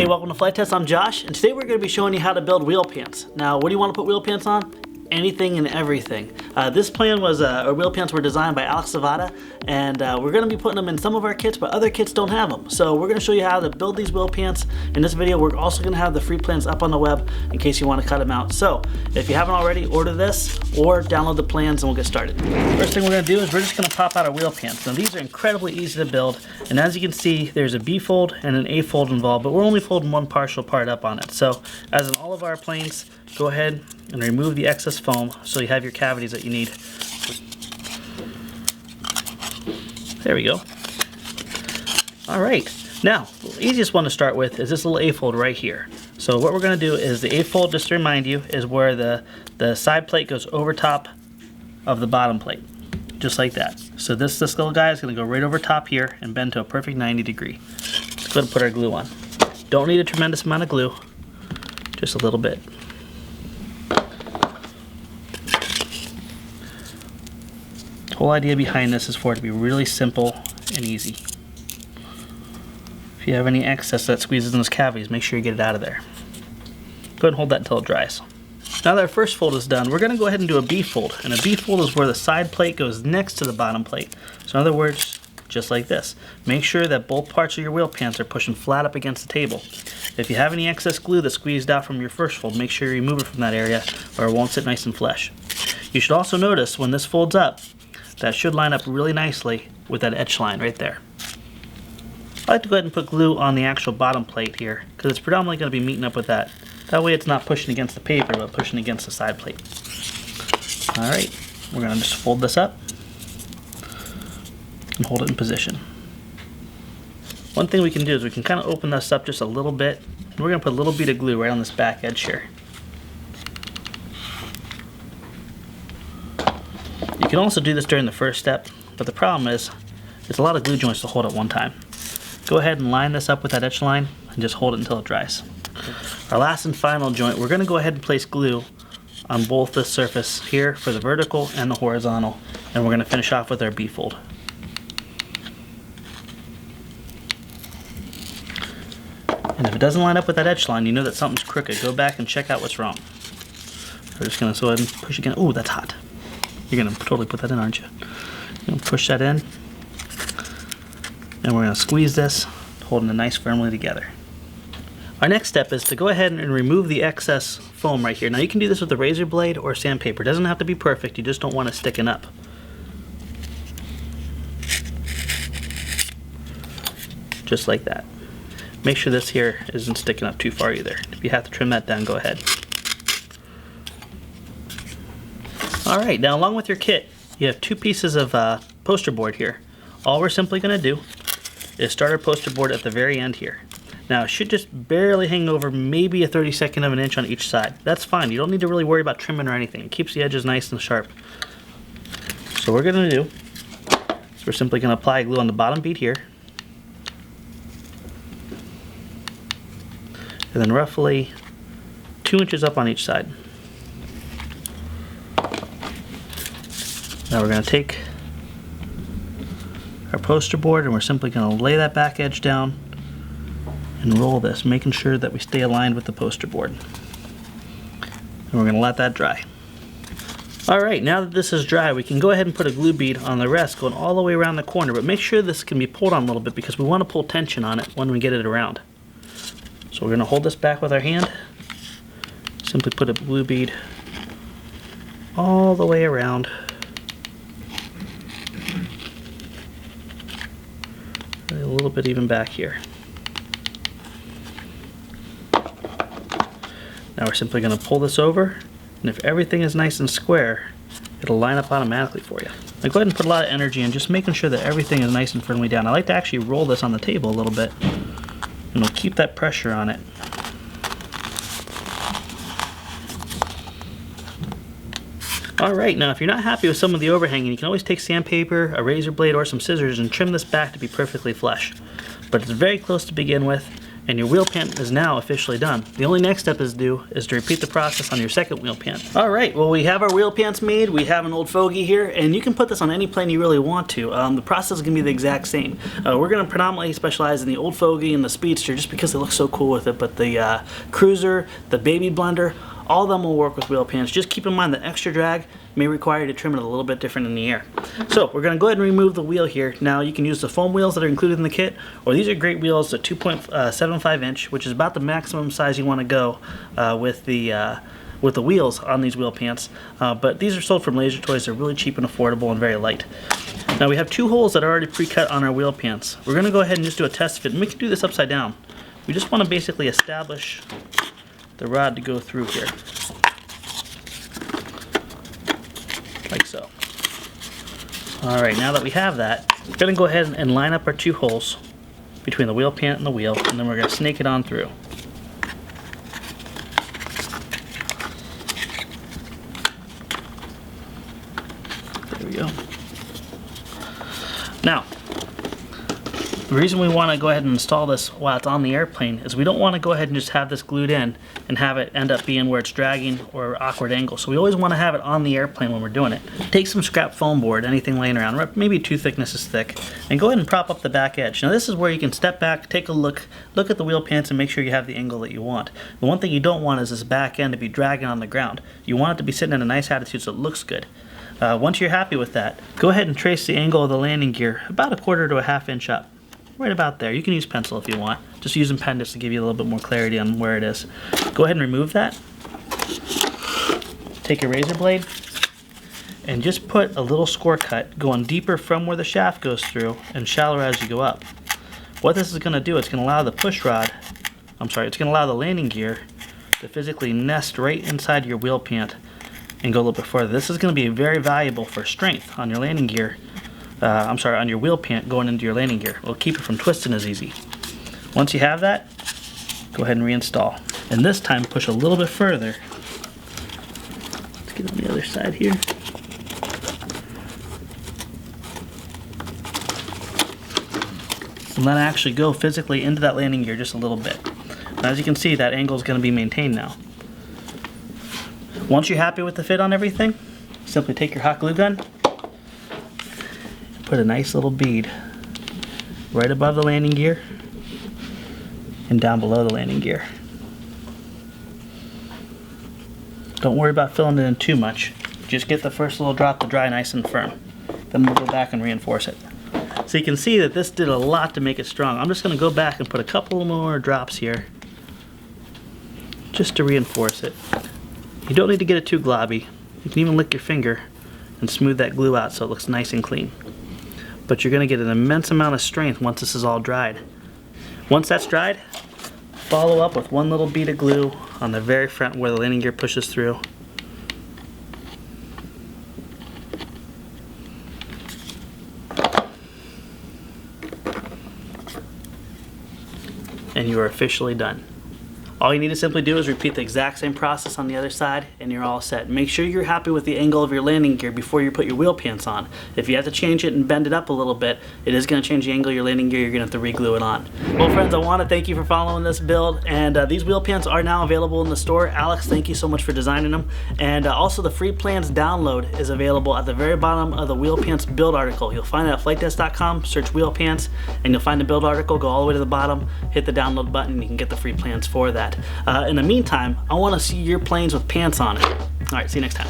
Hey, welcome to FliteTest. I'm Josh, and today we're going to be showing you how to build wheel pants. Now, what do you want to put wheel pants on? Anything and everything. This plan was, or wheel pants were designed by Alex Zavada, and we're going to be putting them in some of our kits, but other kits don't have them. So we're going to show you how to build these wheel pants. In this video, we're also going to have the free plans up on the web in case you want to cut them out. So if you haven't already, order this or download the plans and we'll get started. First thing we're going to do is we're just going to pop out our wheel pants. Now these are incredibly easy to build, and as you can see, there's a B fold and an A fold involved, but we're only folding one partial part up on it. So as in all of our planes, go ahead and remove the excess foam so you have your cavities that you need. There we go. Alright, now the easiest one to start with is this little A fold right here. So what we're going to do is the A fold, just to remind you, is where the side plate goes over top of the bottom plate. Just like that. So this little guy is going to go right over top here and bend to a perfect 90 degree. Let's go ahead and put our glue on. Don't need a tremendous amount of glue, just a little bit. The whole idea behind this is for it to be really simple and easy. If you have any excess that squeezes in those cavities, make sure you get it out of there. Go ahead and hold that until it dries. Now that our first fold is done, we're going to go ahead and do a B fold. And a B fold is where the side plate goes next to the bottom plate. So in other words, just like this. Make sure that both parts of your wheel pants are pushing flat up against the table. If you have any excess glue that squeezed out from your first fold, make sure you remove it from that area or it won't sit nice and flush. You should also notice when this folds up, that should line up really nicely with that edge line right there. I like to go ahead and put glue on the actual bottom plate here because it's predominantly going to be meeting up with that. That way it's not pushing against the paper but pushing against the side plate. Alright, we're going to just fold this up and hold it in position. One thing we can do is we can kind of open this up just a little bit. And we're going to put a little bit of glue right on this back edge here. You can also do this during the first step, but the problem is it's a lot of glue joints to hold at one time. Go ahead and line this up with that edge line and just hold it until it dries. Our last and final joint, we're going to go ahead and place glue on both the surface here for the vertical and the horizontal, and we're going to finish off with our B fold. And if it doesn't line up with that edge line, you know that something's crooked. Go back and check out what's wrong. We're just going to go ahead and push again. Ooh, that's hot. You're going to totally put that in, aren't you? You're going to push that in. And we're going to squeeze this, holding it nice firmly together. Our next step is to go ahead and remove the excess foam right here. Now you can do this with a razor blade or sandpaper. It doesn't have to be perfect, you just don't want it sticking up. Just like that. Make sure this here isn't sticking up too far either. If you have to trim that down, go ahead. Alright, now along with your kit, you have two pieces of poster board here. All we're simply going to do is start our poster board at the very end here. Now it should just barely hang over maybe a 32nd of an inch on each side. That's fine, you don't need to really worry about trimming or anything. It keeps the edges nice and sharp. So what we're going to do is we're simply going to apply glue on the bottom bead here. And then roughly 2 inches up on each side. Now we're going to take our poster board and we're simply going to lay that back edge down and roll this, making sure that we stay aligned with the poster board. And we're going to let that dry. Alright, now that this is dry, we can go ahead and put a glue bead on the rest going all the way around the corner, but make sure this can be pulled on a little bit because we want to pull tension on it when we get it around. So we're going to hold this back with our hand, simply put a glue bead all the way around. A little bit even back here. Now we're simply going to pull this over, and if everything is nice and square, it'll line up automatically for you. Now go ahead and put a lot of energy in just making sure that everything is nice and firmly down. I like to actually roll this on the table a little bit, and it'll keep that pressure on it. Alright, now if you're not happy with some of the overhanging, you can always take sandpaper, a razor blade, or some scissors and trim this back to be perfectly flush. But it's very close to begin with, and your wheel pant is now officially done. The only next step is to repeat the process on your second wheel pant. All right, well, we have our wheel pants made. We have an old fogey here, and you can put this on any plane you really want to. The process is gonna be the exact same. We're gonna predominantly specialize in the old fogey and the Speedster just because they look so cool with it, but the Cruiser, the Baby Blender, all of them will work with wheel pants. Just keep in mind that extra drag may require you to trim it a little bit different in the air. So we're going to go ahead and remove the wheel here. Now you can use the foam wheels that are included in the kit, or these are great wheels, a 2.75 inch, which is about the maximum size you want to go with the wheels on these wheel pants. But these are sold from Laser Toys. They're really cheap and affordable and very light. Now we have two holes that are already pre-cut on our wheel pants. We're going to go ahead and just do a test fit, and we can do this upside down. We just want to basically establish the rod to go through here, like so. Alright, now that we have that, we're going to go ahead and line up our two holes between the wheel pant and the wheel, and then we're going to snake it on through. There we go. Now, the reason we want to go ahead and install this while it's on the airplane is we don't want to go ahead and just have this glued in and have it end up being where it's dragging or awkward angle. So we always want to have it on the airplane when we're doing it. Take some scrap foam board, anything laying around, maybe 2 thicknesses thick, and go ahead and prop up the back edge. Now this is where you can step back, take a look at the wheel pants and make sure you have the angle that you want. The one thing you don't want is this back end to be dragging on the ground. You want it to be sitting in a nice attitude so it looks good. Once you're happy with that, go ahead and trace the angle of the landing gear about 1/4 to 1/2 inch up. Right about there. You can use pencil if you want. Just using pen just to give you a little bit more clarity on where it is. Go ahead and remove that. Take a razor blade and just put a little score cut going deeper from where the shaft goes through and shallower as you go up. What this is going to do, it's going to allow the push rod, it's going to allow the landing gear to physically nest right inside your wheel pant and go a little bit further. This is going to be very valuable for strength on your landing gear. On your wheel pant going into your landing gear. It'll keep it from twisting as easy. Once you have that, go ahead and reinstall. And this time push a little bit further. Let's get on the other side here. And then actually go physically into that landing gear just a little bit. And as you can see, that angle is going to be maintained now. Once you're happy with the fit on everything, simply take your hot glue gun, put a nice little bead right above the landing gear and down below the landing gear. Don't worry about filling it in too much. Just get the first little drop to dry nice and firm. Then we'll go back and reinforce it. So you can see that this did a lot to make it strong. I'm just going to go back and put a couple more drops here just to reinforce it. You don't need to get it too globby. You can even lick your finger and smooth that glue out so it looks nice and clean. But you're going to get an immense amount of strength once this is all dried. Once that's dried, follow up with one little bead of glue on the very front where the landing gear pushes through. And you are officially done. All you need to simply do is repeat the exact same process on the other side and you're all set. Make sure you're happy with the angle of your landing gear before you put your wheel pants on. If you have to change it and bend it up a little bit, it is going to change the angle of your landing gear. You're going to have to re-glue it on. Well friends, I want to thank you for following this build, and these wheel pants are now available in the store. Alex, thank you so much for designing them. And also the free plans download is available at the very bottom of the wheel pants build article. You'll find it at FliteTest.com, search wheel pants, and you'll find the build article. Go all the way to the bottom, hit the download button, and you can get the free plans for that. In the meantime, I want to see your planes with pants on it. Alright, see you next time.